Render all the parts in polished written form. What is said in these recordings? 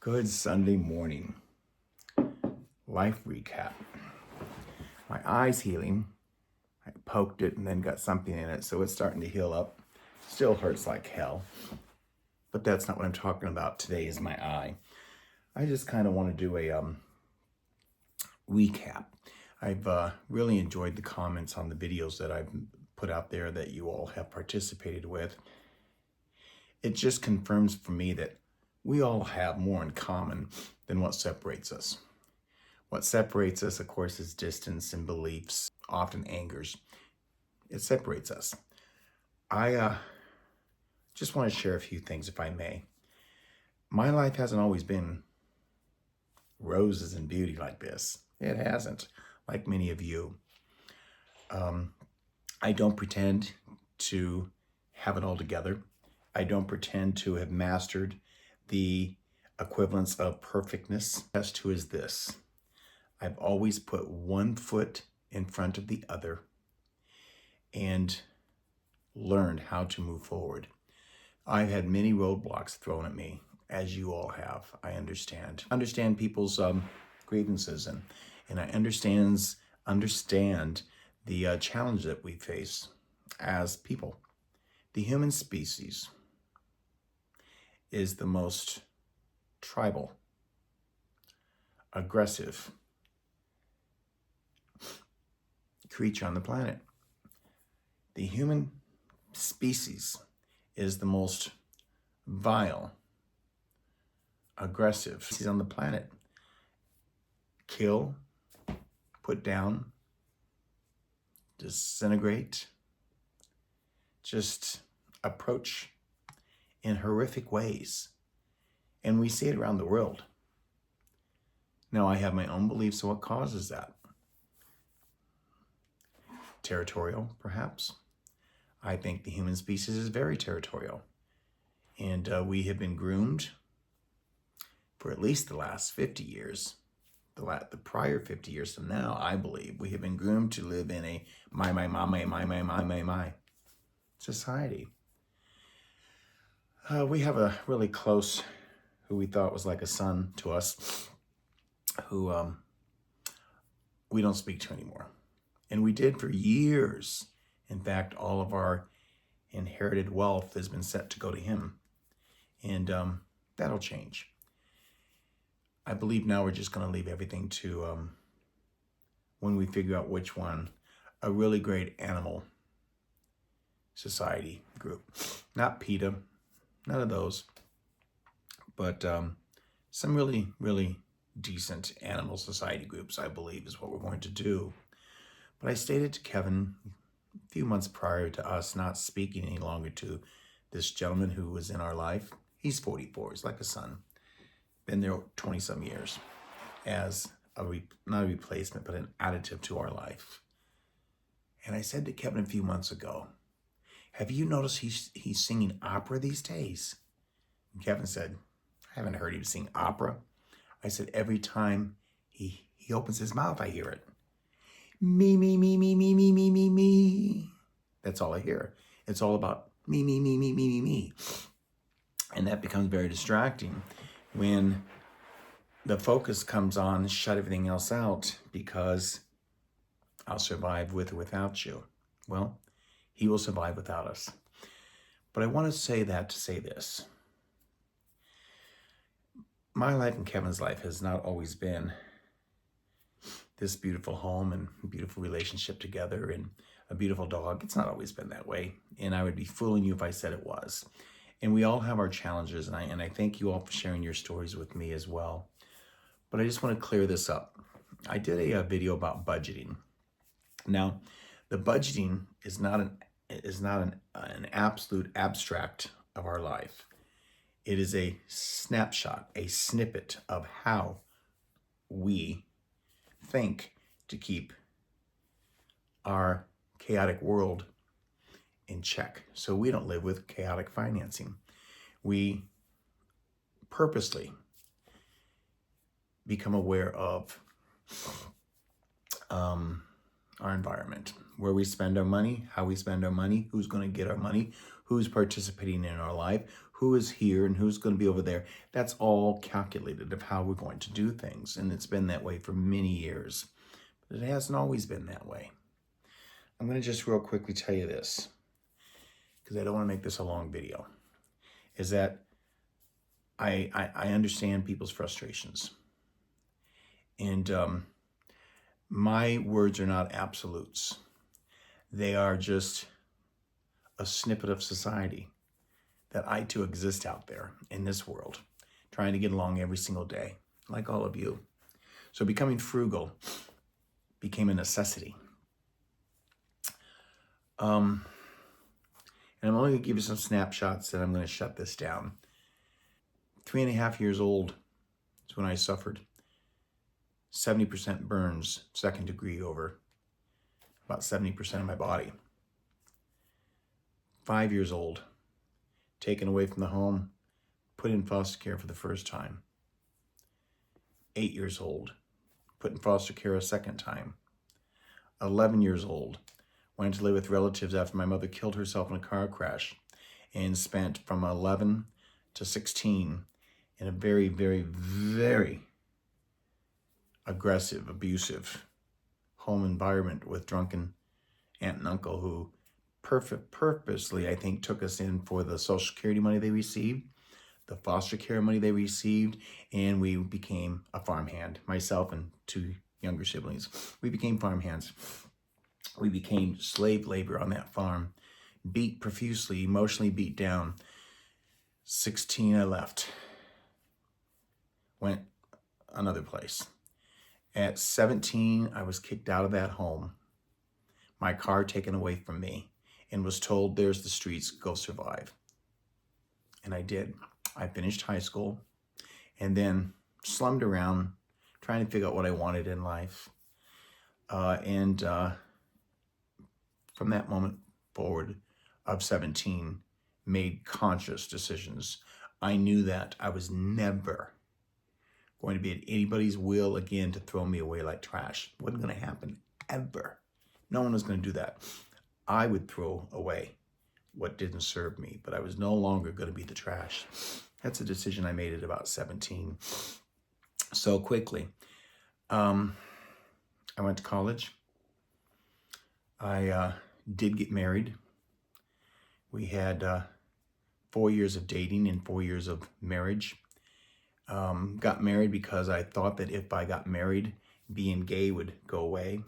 Good Sunday morning. Life recap. My eye's healing. I poked it and then got something in it, so it's starting to heal up. Still hurts like hell. But that's not what I'm talking about today is my eye. I just kind of want to do a recap. I've really enjoyed the comments on the videos that I've put out there that you all have participated with. It just confirms for me that we all have more in common than what separates us. What separates us, of course, is distance and beliefs, often angers. It separates us. I just want to share a few things, if I may. My life hasn't always been roses and beauty like this. It hasn't, like many of you. I don't pretend to have it all together. I don't pretend to have mastered the equivalence of perfectness. Best who is this. I've always put one foot in front of the other and learned how to move forward. I've had many roadblocks thrown at me, as you all have. I understand people's grievances, and I understand the challenge that we face as people. The human species is the most tribal, aggressive creature on the planet. The human species is the most vile, aggressive species on the planet. Kill, put down, disintegrate, just approach in horrific ways. And we see it around the world. Now, I have my own beliefs of what causes that. Territorial, perhaps. I think the human species is very territorial. And we have been groomed for at least the last 50 years. The prior 50 years from now, I believe, we have been groomed to live in a my society. We have a really close, who we thought was like a son to us, who we don't speak to anymore. And we did for years. In fact, all of our inherited wealth has been set to go to him. And that'll change. I believe now we're just going to leave everything to, when we figure out which one, a really great animal society group. Not PETA, none of those, but some really, really decent animal society groups, I believe, is what we're going to do. But I stated to Kevin a few months prior to us not speaking any longer to this gentleman who was in our life. He's 44, he's like a son. Been there 20-some years as not a replacement, but an additive to our life. And I said to Kevin a few months ago, have you noticed he's singing opera these days? And Kevin said, I haven't heard him sing opera. I said, every time he opens his mouth, I hear it. Me, me, me, me, me, me, me, me, me. That's all I hear. It's all about me, me, me, me, me, me, me. And that becomes very distracting when the focus comes on shut everything else out because I'll survive with or without you. Well, he will survive without us. But I want to say that to say this. My life and Kevin's life has not always been this beautiful home and beautiful relationship together and a beautiful dog. It's not always been that way. And I would be fooling you if I said it was. And we all have our challenges, and I thank you all for sharing your stories with me as well. But I just want to clear this up. I did a video about budgeting. Now, the budgeting is not an absolute abstract of our life. It is a snapshot, a snippet of how we think to keep our chaotic world in check. So we don't live with chaotic financing. We purposely become aware of our environment, where we spend our money, how we spend our money, who's going to get our money, who's participating in our life, who is here and who's going to be over there. That's all calculated of how we're going to do things. And it's been that way for many years. But it hasn't always been that way. I'm going to just real quickly tell you this, because I don't want to make this a long video, is that I understand people's frustrations. And my words are not absolutes. They are just a snippet of society that I too exist out there in this world, trying to get along every single day, like all of you. So becoming frugal became a necessity. And I'm only going to give you some snapshots, and I'm going to shut this down. 3.5 years old is when I suffered 70% burns, 2nd degree, over about 70% of my body. 5 years old, taken away from the home, put in foster care for the first time. 8 years old, put in foster care a second time. 11 years old, went to live with relatives after my mother killed herself in a car crash, and spent from 11 to 16 in a very, very, very aggressive, abusive home environment with drunken aunt and uncle who purposely, I think, took us in for the Social Security money they received, the foster care money they received, and we became a farmhand. Myself and 2 younger siblings, we became farmhands. We became slave labor on that farm, beat profusely, emotionally beat down. 16, I left, went another place. At 17, I was kicked out of that home, my car taken away from me, and was told, there's the streets, go survive. And I did. I finished high school and then slummed around trying to figure out what I wanted in life. From that moment forward of 17, made conscious decisions. I knew that I was never going to be at anybody's will again to throw me away like trash. Wasn't going to happen, ever. No one was going to do that. I would throw away what didn't serve me, but I was no longer going to be the trash. That's a decision I made at about 17. So quickly, I went to college. I did get married. We had 4 years of dating and 4 years of marriage. Got married because I thought that if I got married, being gay would go away.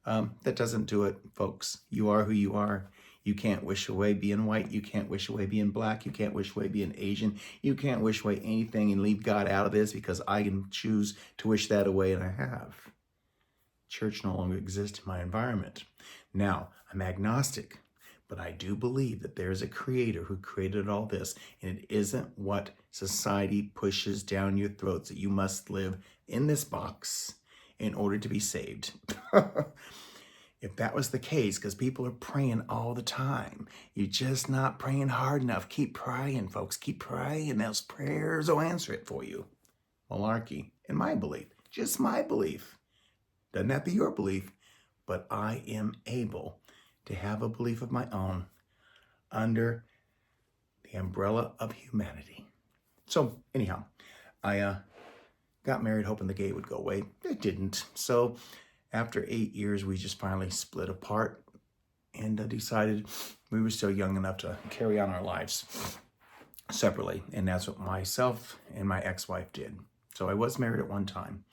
That doesn't do it, folks. You are who you are. You can't wish away being white. You can't wish away being black. You can't wish away being Asian. You can't wish away anything and leave God out of this, because I can choose to wish that away, and I have. Church no longer exists in my environment. Now, I'm agnostic, but I do believe that there's a creator who created all this, and it isn't what society pushes down your throats, that you must live in this box in order to be saved. If that was the case, because people are praying all the time, you're just not praying hard enough. Keep praying, folks. Keep praying. Those prayers will answer it for you. Malarkey, in my belief, just my belief. Doesn't have to be your belief, but I am able to have a belief of my own under the umbrella of humanity. So anyhow, I got married hoping the gay would go away. It didn't. So after 8 years, we just finally split apart and decided we were still young enough to carry on our lives separately. And that's what myself and my ex-wife did. So I was married at one time.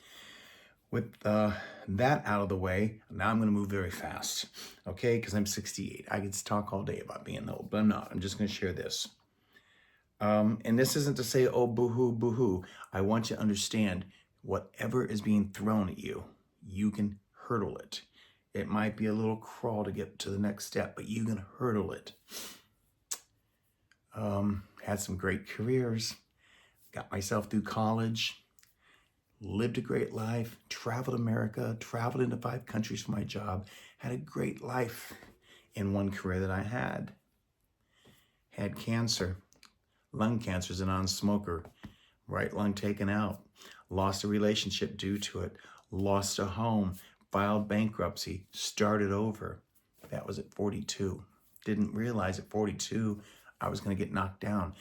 With that out of the way, now I'm going to move very fast, okay? Because I'm 68. I could talk all day about being old, but I'm not. I'm just going to share this. And this isn't to say, oh, boo-hoo, boo-hoo. I want you to understand, whatever is being thrown at you, you can hurdle it. It might be a little crawl to get to the next step, but you can hurdle it. Had some great careers, got myself through college, lived a great life, traveled America, traveled into 5 countries for my job, had a great life in one career that I had. Had cancer, lung cancer as a non-smoker, right lung taken out, lost a relationship due to it, lost a home, filed bankruptcy, started over. That was at 42. Didn't realize at 42 I was going to get knocked down.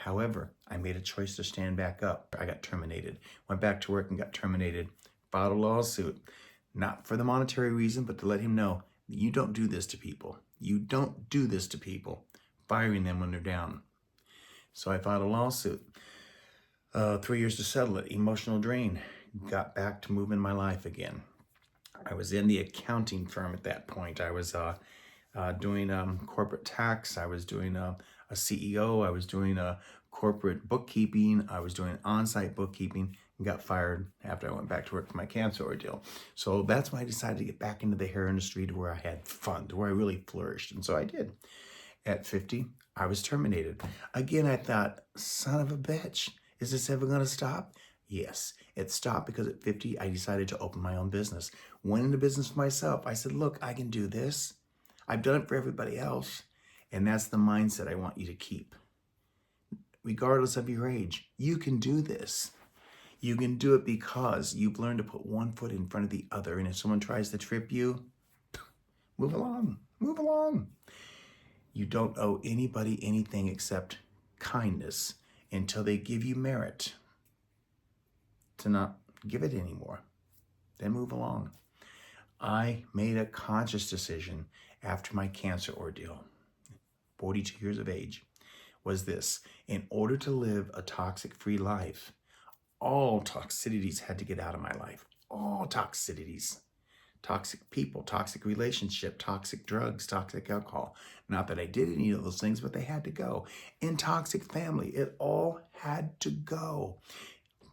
However, I made a choice to stand back up. I got terminated, went back to work and got terminated, filed a lawsuit, not for the monetary reason, but to let him know, you don't do this to people. You don't do this to people, firing them when they're down. So I filed a lawsuit, 3 years to settle it, emotional drain, got back to moving my life again. I was in the accounting firm at that point. I was doing corporate tax. I was doing a CEO. I was doing corporate bookkeeping. I was doing on-site bookkeeping and got fired after I went back to work for my cancer ordeal. So that's why I decided to get back into the hair industry, to where I had fun, to where I really flourished. And so I did. At 50, I was terminated. Again, I thought, son of a bitch, is this ever going to stop? Yes, it stopped because at 50, I decided to open my own business. Went into business for myself. I said, look, I can do this. I've done it for everybody else. And that's the mindset I want you to keep. Regardless of your age, you can do this. You can do it because you've learned to put one foot in front of the other. And if someone tries to trip you, move along, move along. You don't owe anybody anything except kindness until they give you merit to not give it anymore. Then move along. I made a conscious decision after my cancer ordeal, 42 years of age, was this: in order to live a toxic-free life, all toxicities had to get out of my life. All toxicities. Toxic people, toxic relationship, toxic drugs, toxic alcohol. Not that I did any of those things, but they had to go. In toxic family, it all had to go.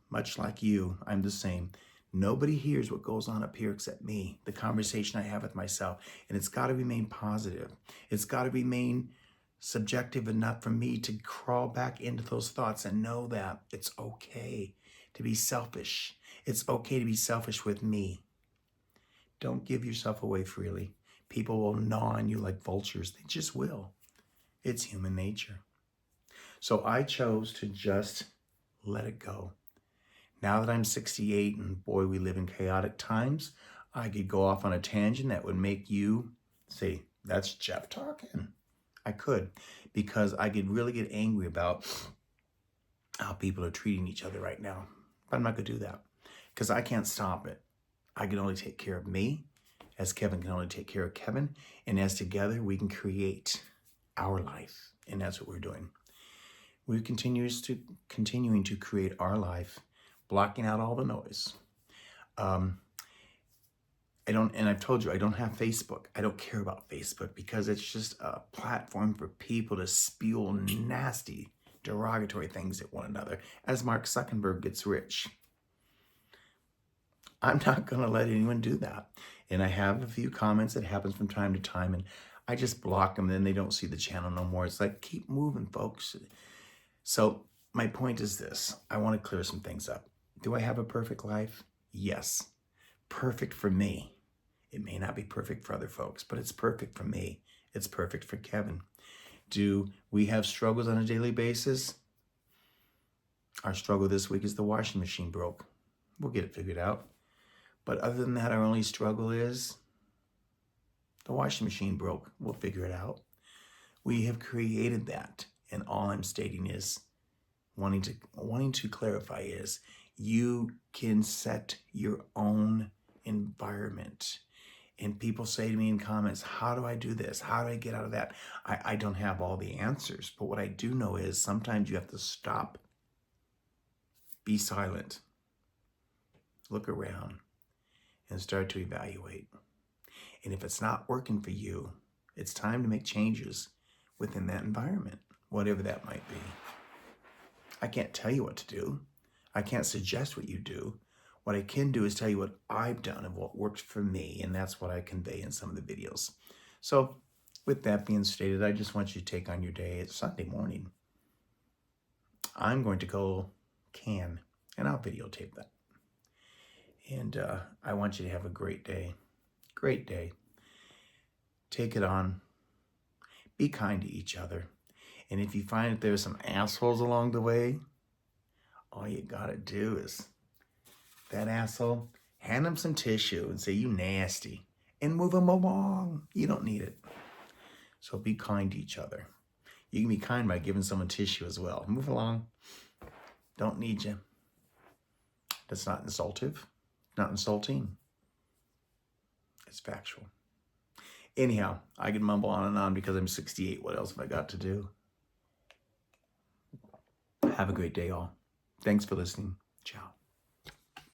Much like you, I'm the same. Nobody hears what goes on up here except me, the conversation I have with myself. And it's got to remain positive. It's got to remain subjective enough for me to crawl back into those thoughts and know that it's okay to be selfish. It's okay to be selfish with me. Don't give yourself away freely. People will gnaw on you like vultures. They just will. It's human nature. So I chose to just let it go. Now that I'm 68 and boy, we live in chaotic times, I could go off on a tangent that would make you say, that's Jeff talking. I could, because I could really get angry about how people are treating each other right now. But I'm not going to do that because I can't stop it. I can only take care of me, as Kevin can only take care of Kevin, and as together we can create our life, and that's what we're doing. We're continuing to create our life, blocking out all the noise. I've told you, I don't have Facebook. I don't care about Facebook because it's just a platform for people to spew nasty, derogatory things at one another as Mark Zuckerberg gets rich. I'm not going to let anyone do that. And I have a few comments that happens from time to time, and I just block them. Then they don't see the channel no more. It's like, keep moving, folks. So my point is this. I want to clear some things up. Do I have a perfect life? Yes. Perfect for me. It may not be perfect for other folks, but it's perfect for me. It's perfect for Kevin. Do we have struggles on a daily basis? Our struggle this week is the washing machine broke. We'll get it figured out. But other than that, our only struggle is the washing machine broke. We'll figure it out. We have created that. And all I'm stating is, wanting to clarify is, you can set your own environment. And people say to me in comments, how do I do this? How do I get out of that? I don't have all the answers. But what I do know is sometimes you have to stop, be silent, look around, and start to evaluate. And if it's not working for you, it's time to make changes within that environment, whatever that might be. I can't tell you what to do. I can't suggest what you do. What I can do is tell you what I've done and what works for me, and that's what I convey in some of the videos. So with that being stated, I just want you to take on your day. It's Sunday morning. I'm going to go can, and I'll videotape that. And I want you to have a great day. Great day. Take it on. Be kind to each other. And if you find that there's some assholes along the way, all you gotta do is, that asshole, hand them some tissue and say, you nasty, and move them along. You don't need it. So be kind to each other. You can be kind by giving someone tissue as well. Move along. Don't need you. That's not insultive, not insulting. It's factual. Anyhow, I can mumble on and on because I'm 68. What else have I got to do? Have a great day, all. Thanks for listening. Ciao.